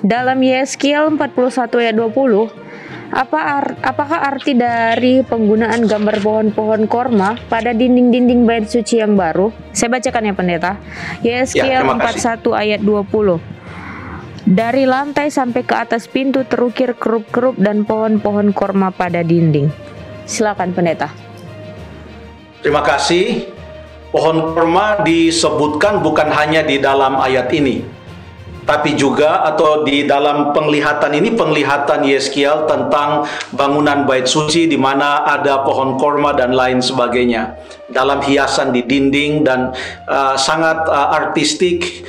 Dalam Yeskiel 41 ayat 20, apakah arti dari penggunaan gambar pohon-pohon korma pada dinding-dinding bait suci yang baru? Saya bacakan ya pendeta. Yeskiel 41 ayat 20. Dari lantai sampai ke atas pintu terukir kerup-kerup dan pohon-pohon korma pada dinding. Silakan pendeta. Terima kasih. Pohon korma disebutkan bukan hanya di dalam ayat ini, tapi juga atau di dalam penglihatan ini, penglihatan Yeskiel tentang bangunan bait suci di mana ada pohon korma dan lain sebagainya dalam hiasan di dinding dan sangat artistik,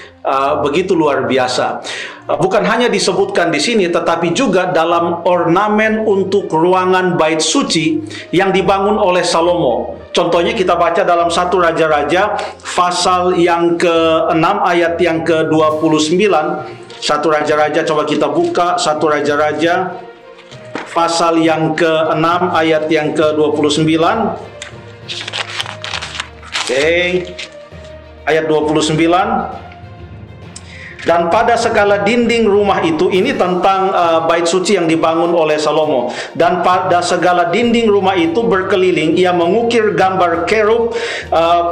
begitu luar biasa. Bukan hanya disebutkan di sini, tetapi juga dalam ornamen untuk ruangan bait suci yang dibangun oleh Salomo. Contohnya kita baca dalam 1 Raja-Raja pasal yang ke-6 ayat yang ke-29. 1 Raja-Raja, coba kita buka 1 Raja-Raja pasal yang ke-6 ayat yang ke-29. Oke. Ayat 29. Dan pada segala dinding rumah itu, ini tentang bait suci yang dibangun oleh Salomo. Dan pada segala dinding rumah itu berkeliling, ia mengukir gambar kerub,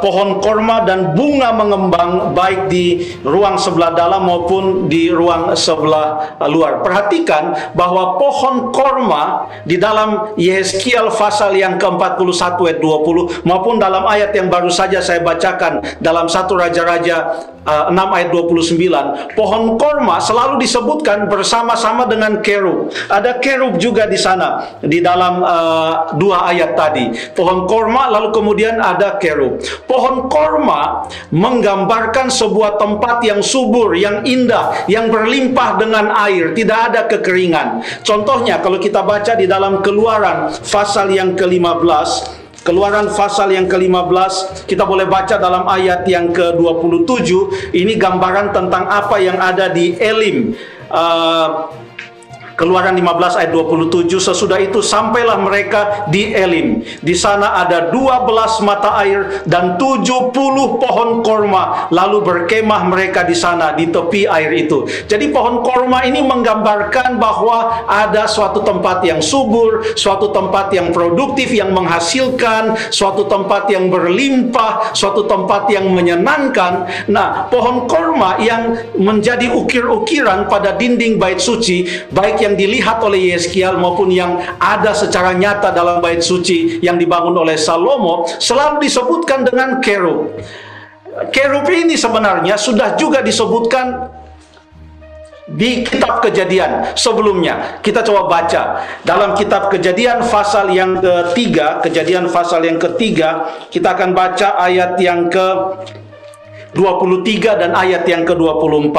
pohon korma dan bunga mengembang, baik di ruang sebelah dalam maupun di ruang sebelah luar. Perhatikan bahwa pohon korma di dalam Yeskiel pasal yang ke-41 ayat 20 maupun dalam ayat yang baru saja saya bacakan dalam 1 Raja-Raja 6 ayat 29, pohon korma selalu disebutkan bersama-sama dengan kerub. Ada kerub juga di sana di dalam dua ayat tadi. Pohon korma lalu kemudian ada kerub. Pohon korma menggambarkan sebuah tempat yang subur, yang indah, yang berlimpah dengan air, tidak ada kekeringan. Contohnya kalau kita baca di dalam Keluaran pasal yang ke-15, Keluaran pasal yang ke-15, kita boleh baca dalam ayat yang ke-27. Ini gambaran tentang apa yang ada di Elim. Keluaran 15 ayat 27, sesudah itu sampailah mereka di Elim. Di sana ada 12 mata air dan 70 pohon korma. Lalu berkemah mereka di sana di tepi air itu. Jadi pohon korma ini menggambarkan bahwa ada suatu tempat yang subur, suatu tempat yang produktif, yang menghasilkan, suatu tempat yang berlimpah, suatu tempat yang menyenangkan. Nah, pohon korma yang menjadi ukir-ukiran pada dinding bait suci, baik yang dilihat oleh Yeskiel maupun yang ada secara nyata dalam bait suci yang dibangun oleh Salomo, selalu disebutkan dengan kerub. Kerub ini sebenarnya sudah juga disebutkan di kitab Kejadian sebelumnya. Kita coba baca dalam kitab Kejadian pasal yang ketiga. Kejadian pasal yang ketiga, kita akan baca ayat yang ke-23 dan ayat yang ke-24.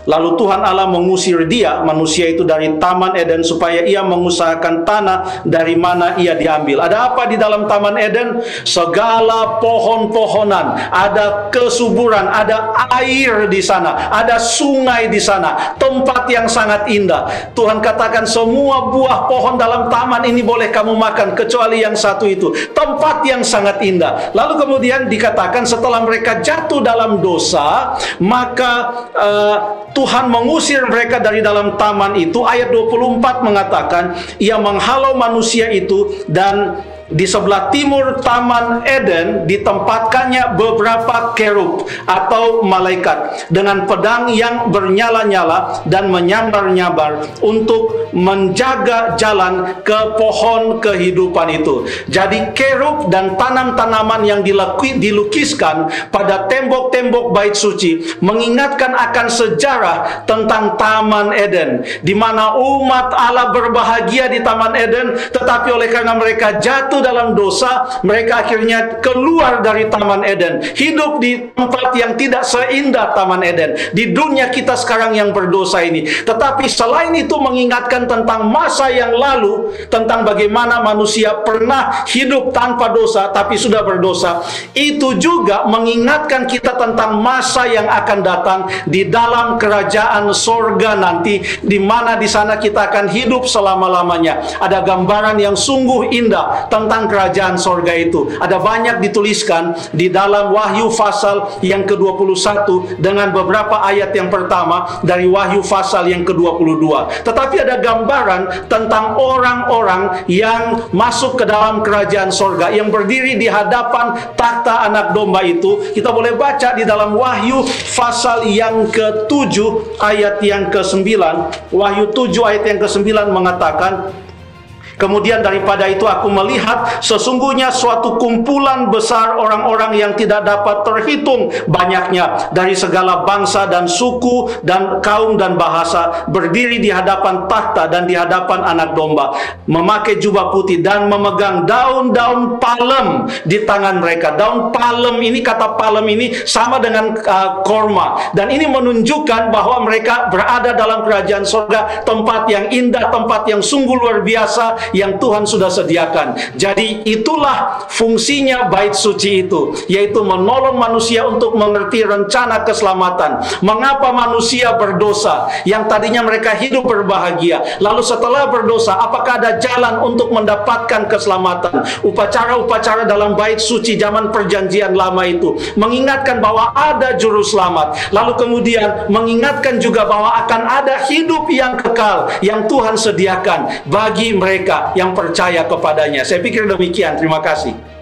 Lalu Tuhan Allah mengusir dia, manusia itu, dari Taman Eden supaya ia mengusahakan tanah dari mana ia diambil. Ada apa di dalam Taman Eden? Segala pohon-pohonan, ada kesuburan, ada air di sana, ada sungai di sana, tempat yang sangat indah. Tuhan katakan semua buah pohon dalam taman ini boleh kamu makan kecuali yang satu itu, tempat yang sangat indah. Lalu kemudian dikatakan setelah mereka jatuh dalam dosa, maka Tuhan mengusir mereka dari dalam taman itu. Ayat 24 mengatakan ia menghalau manusia itu, dan di sebelah timur Taman Eden ditempatkannya beberapa kerub atau malaikat dengan pedang yang bernyala-nyala dan menyambar-nyambar untuk menjaga jalan ke pohon kehidupan itu. Jadi kerub dan tanam-tanaman yang dilukiskan pada tembok-tembok bait suci mengingatkan akan sejarah tentang Taman Eden, di mana umat Allah berbahagia di Taman Eden, tetapi oleh karena mereka jatuh dalam dosa, mereka akhirnya keluar dari Taman Eden, hidup di tempat yang tidak seindah Taman Eden, di dunia kita sekarang yang berdosa ini. Tetapi selain itu mengingatkan tentang masa yang lalu, tentang bagaimana manusia pernah hidup tanpa dosa tapi sudah berdosa. Itu juga mengingatkan kita tentang masa yang akan datang di dalam kerajaan sorga nanti, di mana di sana kita akan hidup selama-lamanya. Ada gambaran yang sungguh indah tentang tentang kerajaan sorga itu. Ada banyak dituliskan di dalam Wahyu pasal yang ke-21 dengan beberapa ayat yang pertama dari Wahyu pasal yang ke-22. Tetapi ada gambaran tentang orang-orang yang masuk ke dalam kerajaan sorga, yang berdiri di hadapan takhta anak domba itu. Kita boleh baca di dalam Wahyu pasal yang ke-7 ayat yang ke-9. Wahyu 7 ayat yang ke-9 mengatakan, kemudian daripada itu aku melihat sesungguhnya suatu kumpulan besar orang-orang yang tidak dapat terhitung banyaknya dari segala bangsa dan suku dan kaum dan bahasa, berdiri di hadapan takhta dan di hadapan anak domba, memakai jubah putih dan memegang daun-daun palem di tangan mereka. Daun palem ini, kata palem ini sama dengan korma, dan ini menunjukkan bahwa mereka berada dalam kerajaan surga, tempat yang indah, tempat yang sungguh luar biasa yang Tuhan sudah sediakan. Jadi itulah fungsinya bait suci itu, yaitu menolong manusia untuk mengerti rencana keselamatan. Mengapa manusia berdosa yang tadinya mereka hidup berbahagia, lalu setelah berdosa apakah ada jalan untuk mendapatkan keselamatan? Upacara-upacara dalam bait suci zaman perjanjian lama itu mengingatkan bahwa ada juru selamat, lalu kemudian mengingatkan juga bahwa akan ada hidup yang kekal yang Tuhan sediakan bagi mereka yang percaya kepadanya. Saya pikir demikian. Terima kasih.